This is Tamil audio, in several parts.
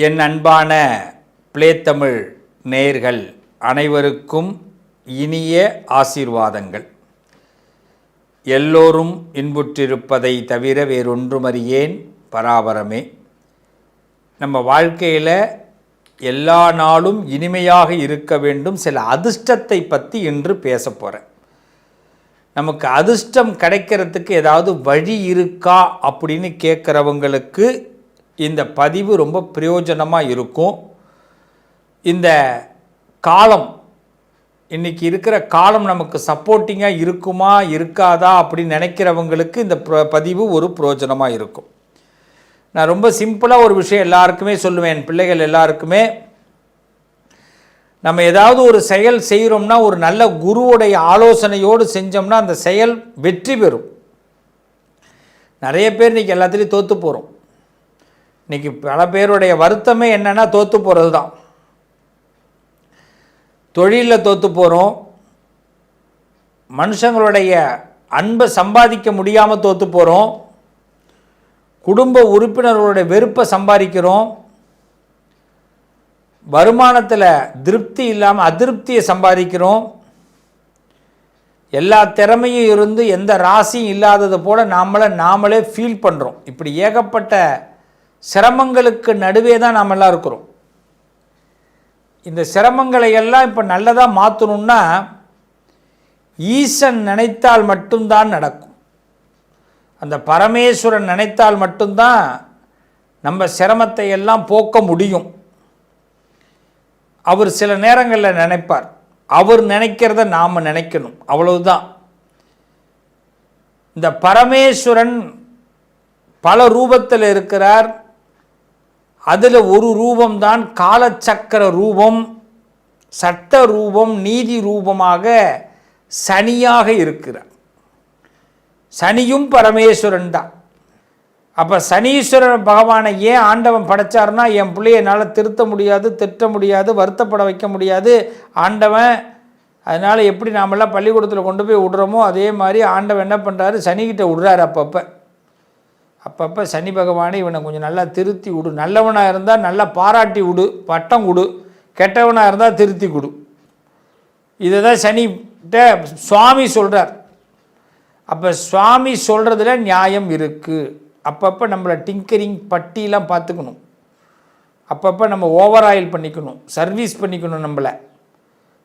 என் அன்பான பிளேத்தமிழ் நேயர்கள் அனைவருக்கும் இனிய ஆசீர்வாதங்கள். எல்லோரும் இன்புற்றிருப்பதை தவிர வேறொன்றுமறியேன் பராபரமே. நம்ம வாழ்க்கையில் எல்லா நாளும் இனிமையாக இருக்க வேண்டும். சில அதிர்ஷ்டத்தை பற்றி இன்று பேச போகிறேன். நமக்கு அதிர்ஷ்டம் கிடைக்கிறதுக்கு ஏதாவது வழி இருக்கா அப்படின்னு கேட்குறவங்களுக்கு இந்த பதிவு ரொம்ப பிரயோஜனமாக இருக்கும். இந்த காலம், இன்றைக்கி இருக்கிற காலம் நமக்கு சப்போர்ட்டிங்காக இருக்குமா இருக்காதா அப்படின்னு நினைக்கிறவங்களுக்கு இந்த பதிவு ஒரு பிரயோஜனமாக இருக்கும். நான் ரொம்ப சிம்பிளாக ஒரு விஷயம் எல்லாருக்குமே சொல்லுவேன், என் பிள்ளைகள் எல்லாருக்குமே. நம்ம ஏதாவது ஒரு செயல் செய்கிறோம்னா ஒரு நல்ல குருவுடைய ஆலோசனையோடு செஞ்சோம்னா அந்த செயல் வெற்றி பெறும். நிறைய பேர் இன்றைக்கி எல்லாத்துலேயும் தோற்று போகிறோம். இன்றைக்கி பல பேருடைய வருத்தமே என்னென்னா தோற்று போகிறது தான். தொழிலில் தோற்று போகிறோம், மனுஷங்களுடைய அன்பை சம்பாதிக்க முடியாமல் தோற்று போகிறோம், குடும்ப உறுப்பினர்களுடைய வெறுப்பை சம்பாதிக்கிறோம், வருமானத்தில் திருப்தி இல்லாமல் அதிருப்தியை சம்பாதிக்கிறோம், எல்லா திறமையும் இருந்து எந்த ராசியும் இல்லாதது போல் நாமளே ஃபீல் பண்ணுறோம். இப்படி ஏகப்பட்ட சிரமங்களுக்கு நடுவே தான் நாம் எல்லாம் இருக்கிறோம். இந்த சிரமங்களை எல்லாம் இப்போ நல்லதாக மாற்றணும்னா ஈசன் நினைத்தால் மட்டும்தான் நடக்கும். அந்த பரமேஸ்வரன் நினைத்தால் மட்டும்தான் நம்ம சிரமத்தை எல்லாம் போக்க முடியும். அவர் சில நேரங்களில் நினைப்பார், அவர் நினைக்கிறத நாம் நினைக்கணும், அவ்வளவுதான். இந்த பரமேஸ்வரன் பல ரூபத்தில் இருக்கிறார். அதில் ஒரு ரூபம்தான் காலச்சக்கர ரூபம், சட்ட ரூபம், நீதி ரூபமாக சனியாக இருக்கிறார். சனியும் பரமேஸ்வரன் தான். அப்போ சனீஸ்வரன் பகவானை ஏன் ஆண்டவன் படைச்சார்னா, என் பிள்ளைய என்னால் திருத்த முடியாது, திட்ட முடியாது, வருத்தப்பட வைக்க முடியாது ஆண்டவன். அதனால் எப்படி நாமெல்லாம் பள்ளிக்கூடத்தில் கொண்டு போய் விடுறோமோ அதே மாதிரி ஆண்டவன் என்ன பண்ணுறாரு, சனிக்கிட்ட விடுறாரு. அப்பப்போ சனி பகவானை இவனை கொஞ்சம் நல்லா திருத்தி விடு, நல்லவனாக இருந்தால் நல்லா பாராட்டி விடு, பட்டம் கொடு, கெட்டவனாக இருந்தால் திருத்தி கொடு. இதை தான் சனிகிட்ட சுவாமி சொல்கிறார். அப்போ சுவாமி சொல்கிறதுல நியாயம் இருக்குது. அப்பப்போ நம்மளை டிங்கரிங் பட்டியெலாம் பார்த்துக்கணும். அப்பப்போ நம்ம ஓவர் ஆயில் பண்ணிக்கணும், சர்வீஸ் பண்ணிக்கணும். நம்மளை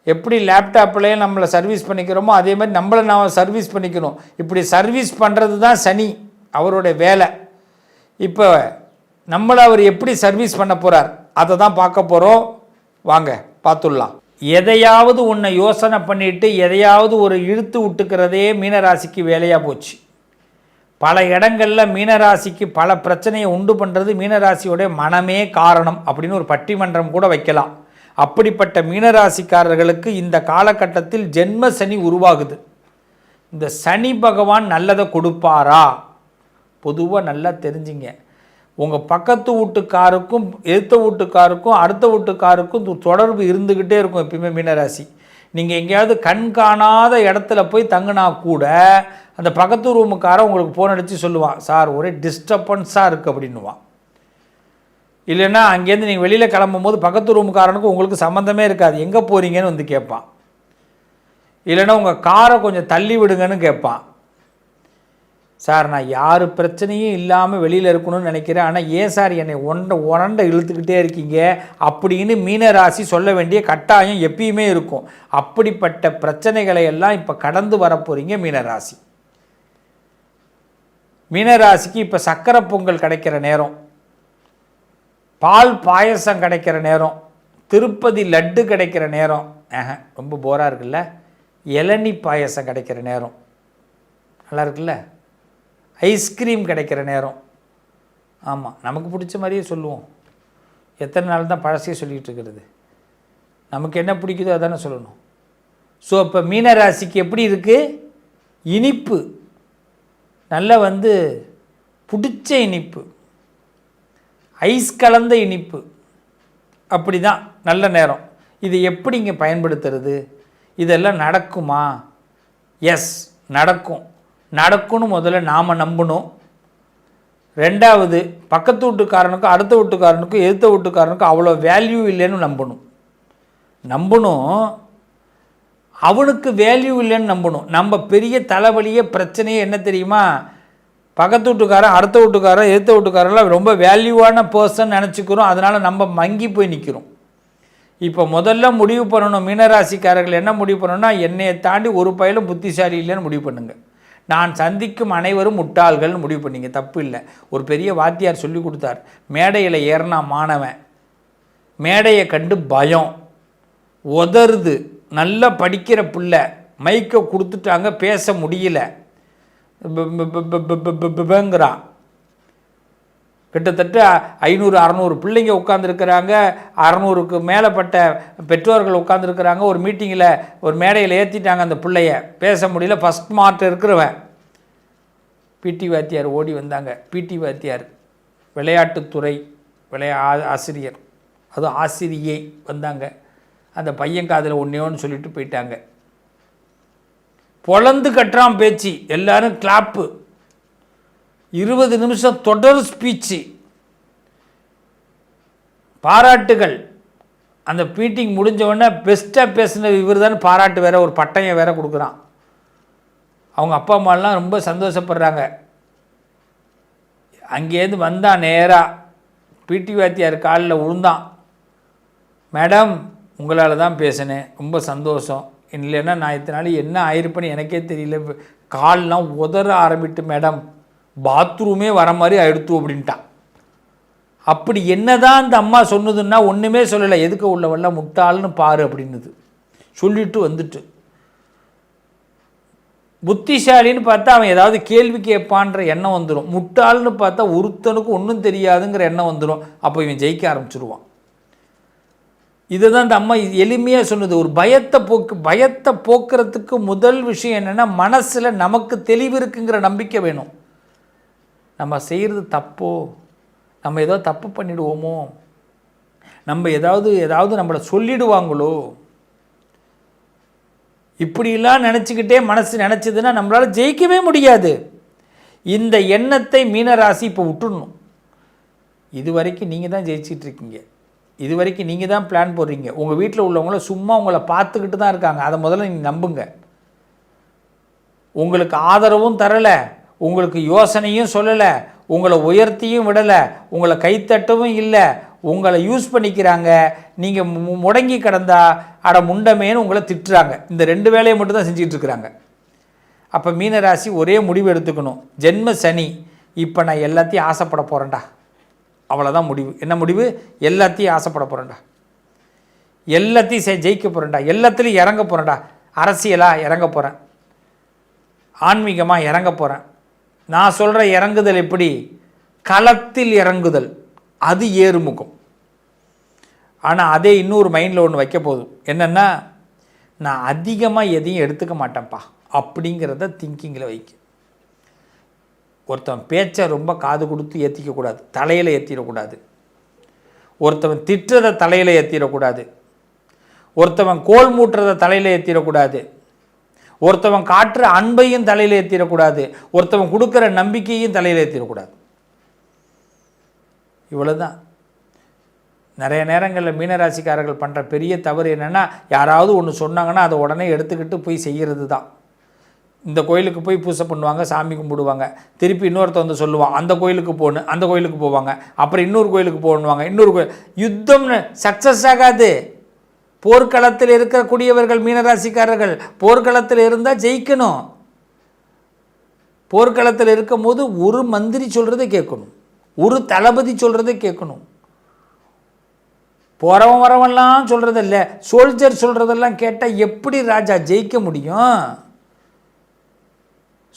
எப்படி லேப்டாப்லேயே நம்மளை சர்வீஸ் பண்ணிக்கிறோமோ அதே மாதிரி நம்மளை நாம் சர்வீஸ் பண்ணிக்கணும். இப்படி சர்வீஸ் பண்ணுறது தான் சனி, அவருடைய வேலை. இப்போ நம்மளை அவர் எப்படி சர்வீஸ் பண்ண போகிறார் அதை தான் பார்க்க போகிறோம். வாங்க பார்த்துடலாம். எதையாவது ஒன்றை யோசனை பண்ணிவிட்டு எதையாவது ஒரு இழுத்து விட்டுக்கிறதே மீனராசிக்கு வேலையாக போச்சு. பல இடங்களில் மீனராசிக்கு பல பிரச்சனையை உண்டு பண்ணுறது மீனராசியோடைய மனமே காரணம் அப்படின்னு ஒரு பட்டிமன்றம் கூட வைக்கலாம். அப்படிப்பட்ட மீனராசிக்காரர்களுக்கு இந்த காலகட்டத்தில் ஜென்ம சனி உருவாகுது. இந்த சனி பகவான் நல்லதை கொடுப்பாரா? பொதுவாக நல்லா தெரிஞ்சிங்க, உங்கள் பக்கத்து வீட்டுக்காருக்கும் எதிர்த்த வீட்டுக்காருக்கும் அடுத்த வீட்டுக்காருக்கும் தொடர்பு இருந்துக்கிட்டே இருக்கும் எப்பயுமே மீனராசி. நீங்கள் எங்கேயாவது கண் காணாத இடத்துல போய் தங்கினா கூட அந்த பக்கத்து ரூமுக்காரன் உங்களுக்கு ஃபோன் அடித்து சொல்லுவான், சார் ஒரே டிஸ்டர்பன்ஸாக இருக்குது அப்படின்னுவான். இல்லைன்னா அங்கேருந்து நீங்கள் வெளியில் கிளம்பும் போது பக்கத்து ரூமுக்காரனுக்கும் உங்களுக்கு சம்மந்தமே இருக்காது, எங்கே போகிறீங்கன்னு வந்து கேட்பான். இல்லைன்னா உங்கள் காரை கொஞ்சம் தள்ளி விடுங்கன்னு கேட்பான். சார் நான் யார் பிரச்சனையும் இல்லாமல் வெளியில் இருக்கணும்னு நினைக்கிறேன், ஆனால் ஏன் சார் என்னை ஒரண்டை இழுத்துக்கிட்டே இருக்கீங்க அப்படின்னு மீனராசி சொல்ல வேண்டிய கட்டாயம் எப்பயுமே இருக்கும். அப்படிப்பட்ட பிரச்சனைகளை எல்லாம் இப்போ கடந்து வரப்போகிறீங்க மீனராசி. மீனராசிக்கு இப்போ சக்கரை பொங்கல் கிடைக்கிற நேரம், பால் பாயசம் கிடைக்கிற நேரம், திருப்பதி லட்டு கிடைக்கிற நேரம், ரொம்ப போராக இருக்குல்ல, இளநி பாயசம் கிடைக்கிற நேரம் நல்லா இருக்குல்ல, ஐஸ்கிரீம் கிடைக்கிற நேரம். ஆமாம், நமக்கு பிடிச்ச மாதிரியே சொல்லுவோம். எத்தனை நாள் தான் பழசையே சொல்லிகிட்டு இருக்கிறது? நமக்கு என்ன பிடிக்குதோ அதானே சொல்லணும். ஸோ இப்போ மீனராசிக்கு எப்படி இருக்குது? இனிப்பு, நல்ல பிடிச்ச இனிப்பு, ஐஸ் கலந்த இனிப்பு, அப்படி தான் நல்ல நேரம். இது எப்படி இங்கே பயன்படுத்துறது? இதெல்லாம் நடக்குமா? எஸ், நடக்கும். நடக்கும்னு முதல்ல நாம் நம்பணும். ரெண்டாவது, பக்கத்து வீட்டுக்காரனுக்கும் அடுத்த வீட்டுக்காரனுக்கும் எதிர்த்த வீட்டுக்காரனுக்கும் அவ்வளோ வேல்யூ இல்லைன்னு நம்பணும். அவனுக்கு வேல்யூ இல்லைன்னு நம்பணும். நம்ம பெரிய தலைவலியே பிரச்சனையே என்ன தெரியுமா? பக்கத்து வீட்டுக்காரன் அடுத்த வீட்டுக்காரன் எதிர்த்த வீட்டுக்காரெல்லாம் ரொம்ப வேல்யூவான பர்சன் நினச்சிக்கிறோம். அதனால் நம்ம மங்கி போய் நிற்கிறோம். இப்போ முதல்ல முடிவு பண்ணணும், மீனராசிக்காரர்கள் என்ன முடிவு பண்ணணும்னா, என்னையை தாண்டி ஒரு பயிலும் புத்திசாலி இல்லைன்னு முடிவு பண்ணுங்க. நான் சந்திக்கும் அனைவரும் முட்டாள்கள்னு முடிவு பண்ணிங்க. தப்பு இல்லை. ஒரு பெரிய வாத்தியார் சொல்லி கொடுத்தார். மேடையில் ஏறினா மாணவன், மேடையை கண்டு பயம், உதறுது. நல்லா படிக்கிற பிள்ளை, மைக்கை கொடுத்துட்டாங்க, பேச முடியல, ங்கிறான். கிட்டத்தட்ட 500-600 பிள்ளைங்க உட்காந்துருக்கிறாங்க, 600க்கு மேலப்பட்ட பெற்றோர்கள் உட்காந்துருக்கிறாங்க. ஒரு மீட்டிங்கில் ஒரு மேடையில் ஏற்றிட்டாங்க அந்த பிள்ளைய, பேச முடியல, ஃபஸ்ட் மார்க் இருக்கிறவன். பிடி வாத்தியார் ஓடி வந்தாங்க. பிடி வாத்தியார் விளையாட்டுத்துறை ஆசிரியர், அதுவும் ஆசிரியை வந்தாங்க. அந்த பையன் காதில் ஒன்று சொல்லிட்டு போயிட்டாங்க. பொழந்து கட்டுறான் பேச்சு, எல்லாரும் கிளாப்பு. 20 நிமிஷம் தொடர் ஸ்பீச்சு, பாராட்டுகள். அந்த மீட்டிங் முடிஞ்சவொடனே பெஸ்ட்டாக பேசின இவர் தான் பாராட்டு வேற, ஒரு பட்டயம் வேற கொடுக்குறான். அவங்க அப்பா அம்மாலாம் ரொம்ப சந்தோஷப்படுறாங்க. அங்கேருந்து வந்தான், நேராக பிடி வாத்தியார் காலில் விழுந்தான். மேடம், உங்களால் தான் பேசினேன், ரொம்ப சந்தோஷம். இல்லைன்னா நான் இத்தனை நாள் என்ன ஆயிருப்பேன்னு எனக்கே தெரியல, கால்லாம் உதற ஆரம்பிட்டு மேடம், பாத்ரூமே வர மாதிரி ஆயிடுத்து அப்படின்ட்டான். அப்படி என்னதான் அந்த அம்மா சொன்னதுன்னா ஒன்றுமே சொல்லலை. எதுக்கு உள்ளவெல்லாம் முட்டாள்னு பாரு அப்படின்னுது சொல்லிட்டு வந்துட்டு. புத்திசாலின்னு பார்த்தா அவன் ஏதாவது கேள்வி கேட்பான்ற எண்ணம் வந்துடும். முட்டாள்னு பார்த்தா ஒருத்தனுக்கு ஒன்றும் தெரியாதுங்கிற எண்ணம் வந்துடும். அப்போ இவன் ஜெயிக்க ஆரம்பிச்சிடுவான். இதுதான் இந்த அம்மா எளிமையாக சொன்னது. ஒரு பயத்தை போக்குறதுக்கு முதல் விஷயம் என்னென்னா, மனசில் நமக்கு தெளிவு இருக்குங்கிற நம்பிக்கை வேணும். நம்ம செய்கிறது தப்போ, நம்ம ஏதோ தப்பு பண்ணிடுவோமோ, நம்ம ஏதாவது நம்மளை சொல்லிடுவாங்களோ, இப்படிலாம் நினச்சிக்கிட்டே மனசு நினச்சதுன்னா நம்மளால் ஜெயிக்கவே முடியாது. இந்த எண்ணத்தை மீனராசி இப்போ விட்டுடணும். இது வரைக்கும் நீங்கள் தான் ஜெயிச்சிட்ருக்கீங்க. இது வரைக்கும் நீங்கள் தான் பிளான் போடுறீங்க. உங்கள் வீட்டில் உள்ளவங்கள சும்மா உங்களை பார்த்துக்கிட்டு தான் இருக்காங்க. அதை முதல்ல நீங்கள் நம்புங்க. உங்களுக்கு ஆதரவும் தரலை, உங்களுக்கு யோசனையும் சொல்லலை, உங்களை உயர்த்தியும் விடலை, உங்களை கைத்தட்டவும் இல்லை, உங்களை யூஸ் பண்ணிக்கிறாங்க. நீங்கள் முடங்கி கிடந்தா அட முண்டமேன்னு உங்களை திட்டுறாங்க. இந்த 2 வேலையை மட்டும் தான் செஞ்சிட்ருக்குறாங்க. அப்போ மீனராசி ஒரே முடிவு எடுத்துக்கணும். ஜென்ம சனி, இப்போ நான் எல்லாத்தையும் ஆசைப்பட போகிறேன்டா, அவ்வளோதான் முடிவு. என்ன முடிவு? எல்லாத்தையும் ஆசைப்பட போகிறேன்டா, எல்லாத்தையும் ஜெயிக்க போகிறேன்டா, எல்லாத்துலேயும் இறங்க போகிறேன்டா. அரசியலாக இறங்க போகிறேன், ஆன்மீகமாக இறங்க போகிறேன். நான் சொல்கிற இறங்குதல் எப்படி? களத்தில் இறங்குதல், அது ஏறுமுகம். ஆனால் அதே இன்னொரு மைண்டில் ஒன்று வைக்க போதும். என்னென்னா, நான் அதிகமாக எதையும் எடுத்துக்க மாட்டேன்ப்பா அப்படிங்கிறத திங்கிங்கில் வைக்க. ஒருத்தவன் பேச்சை ரொம்ப காது கொடுத்து ஏற்றிக்கக்கூடாது, தலையில் ஏற்றிடக்கூடாது. ஒருத்தவன் திட்டுறதை தலையில் ஏற்றிடக்கூடாது. ஒருத்தவன் கோல் மூட்டுறதை தலையில் ஏற்றிடக்கூடாது. ஒருத்தவன் காட்டுற அன்பையும் தலையில் ஏற்றிடக்கூடாது. ஒருத்தவன் கொடுக்குற நம்பிக்கையும் தலையில் ஏற்றிடக்கூடாது. இவ்வளோதான். நிறைய நேரங்களில் மீனராசிக்காரர்கள் பண்ணுற பெரிய தவறு என்னென்னா, யாராவது ஒன்று சொன்னாங்கன்னா அதை உடனே எடுத்துக்கிட்டு போய் செய்கிறது தான். இந்த கோயிலுக்கு போய் பூஜை பண்ணுவாங்க, சாமி கும்பிடுவாங்க. திருப்பி இன்னொருத்த வந்து சொல்லுவான், அந்த கோயிலுக்கு போகணும், அந்த கோயிலுக்கு போவாங்க. அப்புறம் இன்னொரு கோயிலுக்கு போகணுவாங்க, இன்னொரு கோயில். யுத்தம்னு சக்ஸஸ் ஆகாது. போர்க்களத்தில் இருக்கக்கூடியவர்கள் மீனராசிக்காரர்கள் போர்க்களத்தில் இருந்தால் ஜெயிக்கணும். போர்க்களத்தில் இருக்கும் போது ஒரு மந்திரி சொல்கிறத கேட்கணும், ஒரு தளபதி சொல்கிறத கேட்கணும். போகிறவன் வரவெல்லாம் சொல்கிறது இல்லை, சோல்ஜர் சொல்கிறதெல்லாம் கேட்டால் எப்படி ராஜா ஜெயிக்க முடியும்?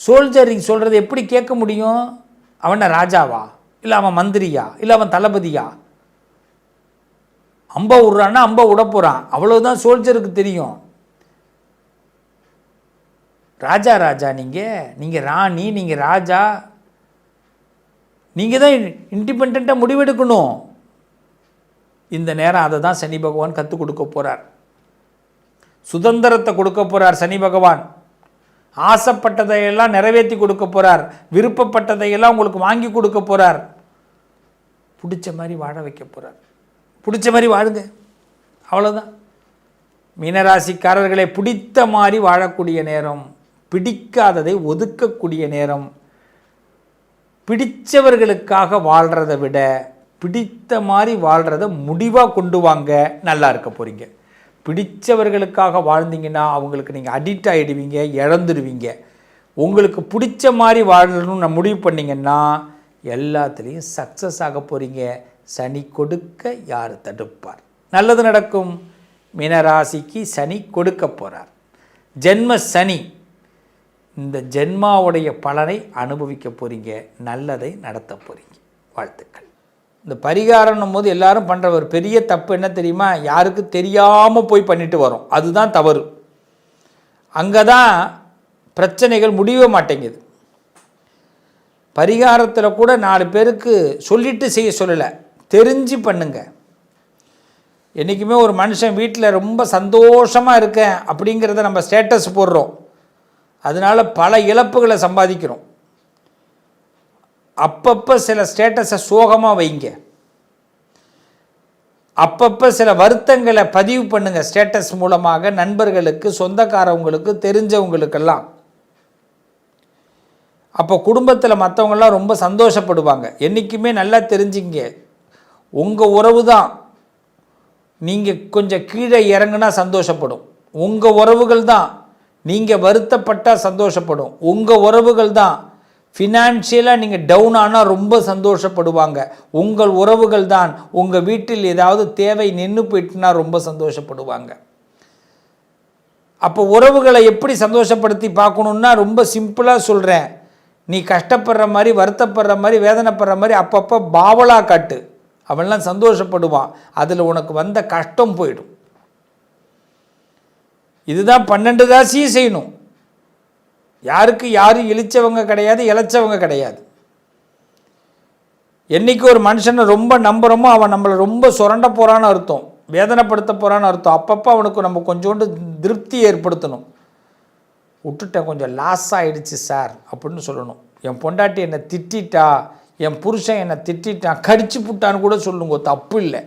சோல்ஜரிங் சொல்கிறது எப்படி கேட்க முடியும்? அவன ராஜாவா, இல்லை அவன் மந்திரியா, இல்லை அவன் தளபதியா? அம்பை விட்றான்னா அம்பை விட போகிறான், அவ்வளோதான் சோல்ஜருக்கு தெரியும். ராஜா ராஜா நீங்கள் ராணி, நீங்கள் ராஜா, நீங்கள் தான் இண்டிபெண்ட்டாக முடிவெடுக்கணும். இந்த நேரம் அதை தான் சனி பகவான் கற்றுக் கொடுக்க போகிறார். சுதந்திரத்தை கொடுக்க போகிறார் சனி பகவான். ஆசைப்பட்டதையெல்லாம் நிறைவேற்றி கொடுக்க போகிறார். விருப்பப்பட்டதையெல்லாம் உங்களுக்கு வாங்கி கொடுக்க போகிறார். பிடிச்ச மாதிரி வாழ வைக்க போகிறார். பிடிச்ச மாதிரி வாழுங்க, அவ்வளோதான். மீனராசிக்காரர்களை பிடித்த மாதிரி வாழக்கூடிய நேரம், பிடிக்காததை ஒதுக்கக்கூடிய நேரம். பிடித்தவர்களுக்காக வாழ்கிறத விட பிடித்த மாதிரி வாழ்கிறத முடிவாக கொண்டு வாங்க, நல்லா இருக்க போகிறீங்க. பிடித்தவர்களுக்காக வாழ்ந்தீங்கன்னா அவங்களுக்கு நீங்கள் அடிக்ட் ஆகிடுவீங்க, இழந்துடுவீங்க. உங்களுக்கு பிடிச்ச மாதிரி வாழணும்னு நான் முடிவு பண்ணிங்கன்னா எல்லாத்துலேயும் சக்ஸஸ் ஆக போகிறீங்க. சனி கொடுக்க யார் தடுப்பார்? நல்லது நடக்கும். மீனராசிக்கு சனி கொடுக்க போகிறார். ஜென்ம சனி. இந்த ஜென்மாவுடைய பலனை அனுபவிக்க போகிறீங்க, நல்லதை நடத்த போகிறீங்க. வாழ்த்துக்கள். இந்த பரிகாரம்னும் போது எல்லாரும் பண்ணுற ஒரு பெரிய தப்பு என்ன தெரியுமா? யாருக்கு தெரியாமல் போய் பண்ணிட்டு வரோம், அதுதான் தவறு. அங்கே தான் பிரச்சனைகள் முடிய மாட்டேங்குது. பரிகாரத்தில் கூட 4 பேருக்கு சொல்லிட்டு செய்ய சொல்லலை, தெரிஞ்சு பண்ணுங்க. என்றைக்குமே ஒரு மனுஷன் வீட்டில் ரொம்ப சந்தோஷமாக இருக்கேன் அப்படிங்கிறத நம்ம ஸ்டேட்டஸ் போடுறோம், அதனால் பல இழப்புகளை சம்பாதிக்கிறோம். அப்பப்போ சில ஸ்டேட்டஸை சோகமாக வைங்க, அப்பப்போ சில வருத்தங்களை பதிவு பண்ணுங்கள் ஸ்டேட்டஸ் மூலமாக, நண்பர்களுக்கு, சொந்தக்காரவங்களுக்கு, தெரிஞ்சவங்களுக்கெல்லாம். அப்போ குடும்பத்தில் மற்றவங்களாம் ரொம்ப சந்தோஷப்படுவாங்க. என்றைக்குமே நல்லா தெரிஞ்சுங்க, உங்கள் உறவு தான் நீங்கள் கொஞ்சம் கீழே இறங்குனா சந்தோஷப்படும். உங்கள் உறவுகள் தான் நீங்கள் வருத்தப்பட்டால் சந்தோஷப்படும். உங்கள் உறவுகள் தான் ஃபினான்ஷியலாக நீங்கள் டவுன் ஆனால் ரொம்ப சந்தோஷப்படுவாங்க. உங்கள் உறவுகள் தான் உங்கள் வீட்டில் ஏதாவது தேவை நின்று போயிட்டுனா ரொம்ப சந்தோஷப்படுவாங்க. அப்போ உறவுகளை எப்படி சந்தோஷப்படுத்தி பார்க்கணுன்னா ரொம்ப சிம்பிளாக சொல்கிறேன். நீ கஷ்டப்படுற மாதிரி, வருத்தப்படுற மாதிரி, வேதனைப்படுற மாதிரி அப்பப்போ பாவலாக காட்டு, அவன்லாம் சந்தோஷப்படுவான். அதில் உனக்கு வந்த கஷ்டம் போயிடும். இதுதான் 12 ராசியும் செய்யணும். யாரும் இழிச்சவங்க கிடையாது, இழைச்சவங்க கிடையாது. என்றைக்கு ஒரு மனுஷனை ரொம்ப நம்புகிறோமோ அவன் நம்மளை ரொம்ப சுரண்ட போகிறான்னு அர்த்தம், வேதனைப்படுத்த போகிறான்னு அர்த்தம். அப்பப்போ அவனுக்கு நம்ம கொஞ்சோண்டு திருப்தி ஏற்படுத்தணும். விட்டுட்டேன், கொஞ்சம் லாஸ் ஆகிடுச்சு சார் அப்படின்னு சொல்லணும். என் பொண்டாட்டி என்னை திட்டா, என் புருஷன் என்னை திட்டான், கடிச்சு புட்டான்னு கூட சொல்லுங்க, தப்பு இல்லை.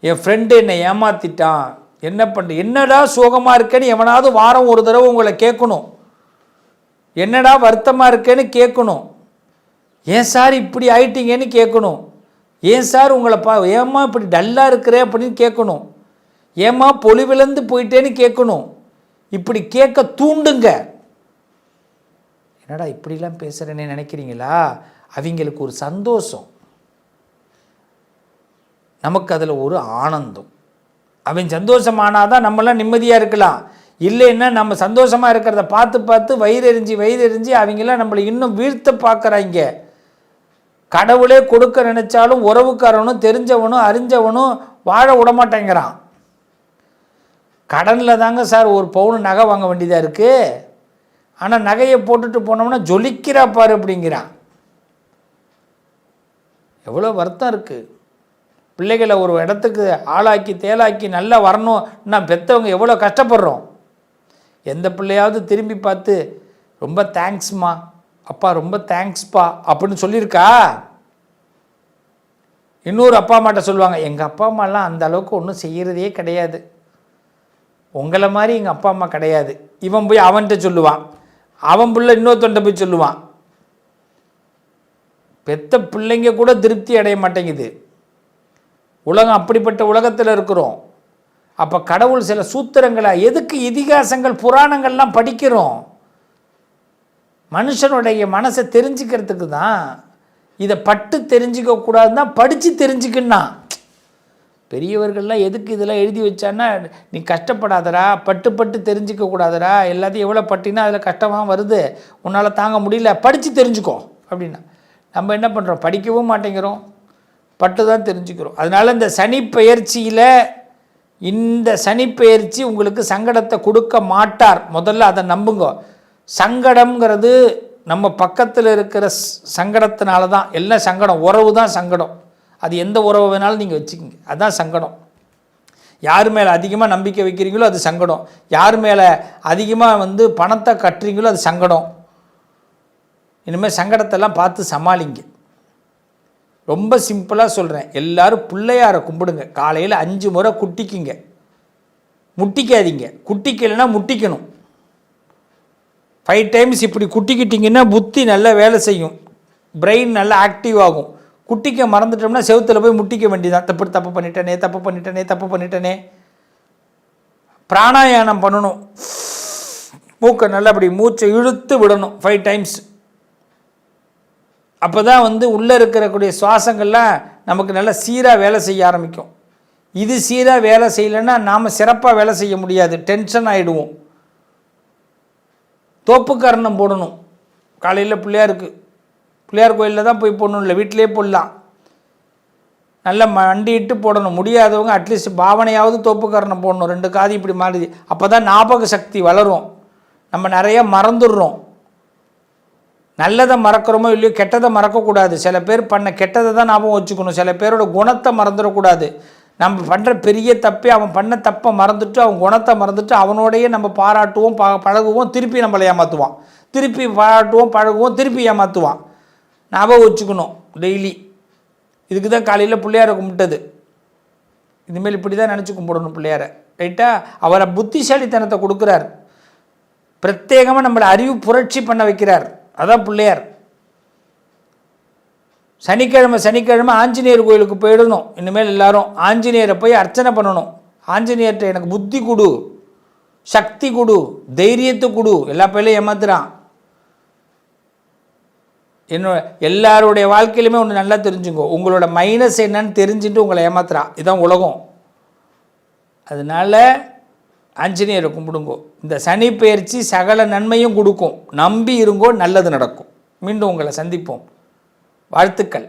என் ஃப்ரெண்டு என்னை ஏமாற்றிட்டான், என்ன பண்ண, என்னடா சோகமாக இருக்கேன்னு எவனாவது வாரம் ஒரு தடவை உங்களை கேட்கணும். என்னடா வருத்தமாக இருக்கேன்னு கேட்கணும். ஏன் சார் இப்படி ஆயிட்டீங்கன்னு கேட்கணும். ஏன் சார் உங்களை ஏம்மா இப்படி டல்லாக இருக்கிறே அப்படின்னு கேட்கணும். ஏம்மா பொலிவிழந்து போயிட்டேன்னு கேட்கணும். இப்படி கேட்க தூண்டுங்க. என்னடா இப்படிலாம் பேசுகிறேன்னு நினைக்கிறீங்களா? அவங்களுக்கு ஒரு சந்தோஷம், நமக்கு அதில் ஒரு ஆனந்தம். அவன் சந்தோஷமானாதான் நம்மளாம் நிம்மதியாக இருக்கலாம். இல்லைன்னா நம்ம சந்தோஷமாக இருக்கிறத பார்த்து பார்த்து வயிறெறிஞ்சி அவங்களாம் நம்மளை இன்னும் வீழ்த்த பார்க்குறாங்க. கடவுளே கொடுக்க நினச்சாலும் உறவுக்காரனும் தெரிஞ்சவனும் அறிஞ்சவனும் வாழ விடமாட்டேங்கிறான். கடனில் தாங்க சார் 1 பவுன் நகை வாங்க வேண்டியதாக இருக்குது, ஆனால் நகையை போட்டுட்டு போனோம்னா ஜொலிக்கிறா பாரு அப்படிங்கிறான். எவ்வளோ வருத்தம் இருக்குது. பிள்ளைகளை ஒரு இடத்துக்கு ஆளாக்கி தேலாக்கி நல்லா வரணும், நான் பெற்றவங்க எவ்வளோ கஷ்டப்படுறோம். எந்த பிள்ளையாவது திரும்பி பார்த்து ரொம்ப தேங்க்ஸ்மா அப்பா, ரொம்ப தேங்க்ஸ்ப்பா அப்படின்னு சொல்லியிருக்கா? இன்னொரு அப்பா அம்மாட்ட சொல்லுவாங்க, எங்கள் அப்பா அம்மாலாம் அந்த அளவுக்கு ஒன்றும் செய்கிறதே கிடையாது, உங்களை மாதிரி எங்கள் அப்பா அம்மா கிடையாது. இவன் போய் அவன்கிட்ட சொல்லுவான், அவன் பிள்ளை இன்னொருத்தன்ட்ட போய் சொல்லுவான். பெத்த பிள்ளைங்க கூட திருப்தி அடைய மாட்டேங்குது. உலகம் அப்படிப்பட்ட உலகத்தில் இருக்கிறோம். அப்போ கடவுள் சில சூத்திரங்களை, எதுக்கு இதிகாசங்கள் புராணங்கள்லாம் படிக்கிறோம்? மனுஷனுடைய மனசை தெரிஞ்சுக்கிறதுக்கு தான். இதை பட்டு தெரிஞ்சிக்க கூடாதுன்னா படித்து தெரிஞ்சுக்கன்னா. பெரியவர்கள்லாம் எதுக்கு இதெல்லாம் எழுதி வச்சான்னா, நீ கஷ்டப்படாதரா, பட்டு தெரிஞ்சிக்க கூடாதரா, எல்லாத்தையும் எவ்வளோ பட்டினா அதில் கஷ்டமாக வருது, உன்னால் தாங்க முடியல, படித்து தெரிஞ்சுக்கோ அப்படின்னா. நம்ம என்ன பண்ணுறோம்? படிக்கவும் மாட்டேங்கிறோம், பட்டு தான் தெரிஞ்சுக்கிறோம். அதனால் இந்த சனி பெயர்ச்சியில், இந்த சனி பெயர்ச்சி உங்களுக்கு சங்கடத்தை கொடுக்க மாட்டார். முதல்ல அதை நம்புங்க. சங்கடம்ங்கிறது நம்ம பக்கத்தில் இருக்கிற சங்கடத்தினால தான். எல்லாம் சங்கடம், உறவு தான் சங்கடம். அது எந்த உறவு வேணாலும் நீங்கள் வச்சுக்கோங்க, அதுதான் சங்கடம். யார் மேலே அதிகமாக நம்பிக்கை வைக்கிறீங்களோ அது சங்கடம், யார் மேலே அதிகமாக பணத்தை கட்டுறீங்களோ அது சங்கடம். இனிமேல் சங்கடத்தெல்லாம் பார்த்து சமாளிங்க. ரொம்ப சிம்பிளாக சொல்கிறேன், எல்லோரும் பிள்ளையாரை கும்பிடுங்க. காலையில் 5 முறை குட்டிக்குங்க, முட்டிக்காதீங்க. குட்டிக்கலைன்னா முட்டிக்கணும். 5 டைம்ஸ் இப்படி குட்டிக்கிட்டிங்கன்னா புத்தி நல்லா வேலை செய்யும், பிரெயின் நல்லா ஆக்டிவ் ஆகும். குட்டிக்க மறந்துட்டோம்னா செவுத்தில் போய் முட்டிக்க வேண்டியதான். தப்பு பண்ணிட்டேனே. பிராணாயாமம் பண்ணணும், மூக்கை நல்லா அப்படி மூச்சை இழுத்து விடணும் 5 டைம்ஸ். அப்போ தான் உள்ளே இருக்கக்கூடிய சுவாசங்கள்லாம் நமக்கு நல்லா சீராக வேலை செய்ய ஆரம்பிக்கும். இது சீராக வேலை செய்யலைன்னா நாம் சிறப்பாக வேலை செய்ய முடியாது, டென்ஷன் ஆகிடுவோம். தோப்புக்கரணம் போடணும். காலையில் பிள்ளையார் கோயிலில் தான் போய் போடணும், இல்லை வீட்டிலே போடலாம். நல்லா மண்டிட்டு போடணும். முடியாதவங்க அட்லீஸ்ட் பாவனையாவது தோப்புக்கரணம் போடணும், 2 காது இப்படி மாறுது. அப்போ தான் ஞாபக சக்தி வளரும். நம்ம நிறைய மறந்துடுறோம். நல்லதை மறக்கிறோமோ இல்லையோ கெட்டதை மறக்கக்கூடாது. சில பேர் பண்ண கெட்டதை தான் ஞாபகம் வச்சுக்கணும், சில பேரோட குணத்தை மறந்துடக்கூடாது. நம்ம பண்ணுற பெரிய தப்பே அவன் பண்ண தப்பை மறந்துட்டு அவன் குணத்தை மறந்துட்டு அவனோடையே நம்ம பாராட்டுவோம், பழகுவோம், திருப்பி நம்மளை ஏமாற்றுவான். திருப்பி பாராட்டுவோம், பழகுவோம், திருப்பி ஏமாற்றுவான். ஞாபகம் வச்சுக்கணும் டெய்லி. இதுக்கு தான் காலையில் பிள்ளையாரை கும்பிட்டது. இனிமேல் இப்படி தான் நினச்சி கும்பிடணும் பிள்ளையாரை, ரைட்டா? அவரை புத்திசாலித்தனத்தை கொடுக்குறார், பிரத்யேகமாக நம்மளை அறிவு புரட்சி பண்ண வைக்கிறார். அதான் பிள்ளையார். சனிக்கிழமை ஆஞ்சநேயர் கோயிலுக்கு போயிடணும். இனிமேல் எல்லாரும் ஆஞ்சநேயரை போய் அர்ச்சனை பண்ணணும். ஆஞ்சநேயர்கிட்ட எனக்கு புத்தி கொடு, சக்தி கொடு, தைரியத்தை கொடு. எல்லா பையிலையும் ஏமாத்துறான். எல்லாருடைய வாழ்க்கையிலுமே ஒன்று நல்லா தெரிஞ்சுங்கோ, உங்களோட மைனஸ் என்னன்னு தெரிஞ்சுட்டு உங்களை ஏமாத்துறான். இதுதான் உலகம். அதனால் ஆஞ்சநேயரை கும்பிடுங்கோ. இந்த சனி பெயர்ச்சி சகல நன்மையும் கொடுக்கும். நம்பி இருங்கோ, நல்லது நடக்கும். மீண்டும் உங்களை சந்திப்போம். வாழ்த்துக்கள்.